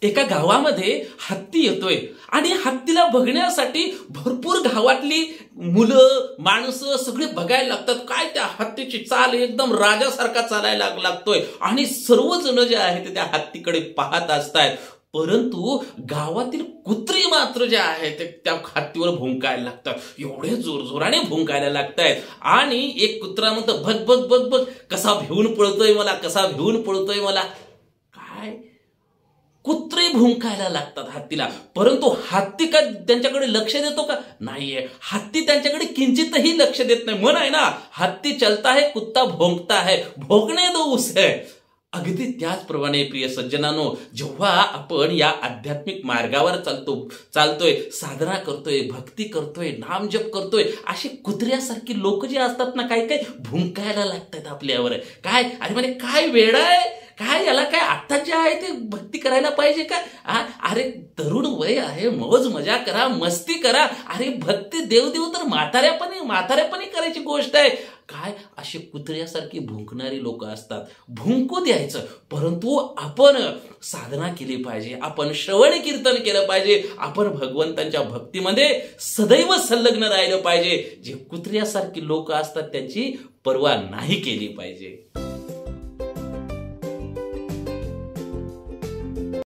एका गावामध्ये हत्ती येतोय आणि हत्तीला बघण्यासाठी भरपूर गावातली मुलं माणसं सगळे बघायला लागतात. काय त्या हत्तीची चाल एकदम राजासारखा चालायला लागतोय आणि सर्वजण जे आहेत त्या हत्तीकडे पाहत असतात. परंतु गावातील कुत्री मात्र जे आहेत त्या हत्तीवर भुंकायला लागतात. एवढे जोरजोराने भुंकायला लागतायत आणि एक कुत्रा म्हणतो, बघ बघ बघ बघ कसा भिवून पळतोय मला, कसा भिवून पळतोय मला. काय कुत्रे भुंकायला लागतात हत्तीला, परंतु हत्ती का त्यांच्याकडे लक्ष देतो का? नाहीये. हत्ती त्यांच्याकडे किंचितही लक्ष देत नाही. म्हण आहे ना, हत्ती चलता है कुत्ता भोंकता है, भोंकने दो उसे. अगदी त्याचप्रमाणे प्रिय सज्जनांनो, जेव्हा आपण या आध्यात्मिक मार्गावर चालतोय, साधना करतोय, भक्ती करतोय, नामजप करतोय, अशी कुत्र्यासारखी लोक जे असतात ना, काही भुंकायला लागतात आपल्यावर. काय अरे म्हणे काय वेळ आहे, काय याला काय आता जे आहे ते भक्ती करायला पाहिजे का? अरे तरुण वय आहे, मौज मजा करा, मस्ती करा. अरे भक्ती देव तर म्हाताऱ्यापणी करायची गोष्ट आहे. काय अशी कुत्र्यासारखी भुंकणारी लोक असतात. भुंकू द्यायचं, परंतु आपण साधना केली पाहिजे, आपण श्रवण कीर्तन केलं पाहिजे, आपण भगवंतांच्या भक्तीमध्ये सदैव संलग्न राहिलं पाहिजे. जे कुत्र्यासारखी लोक असतात त्यांची पर्वा नाही केली पाहिजे.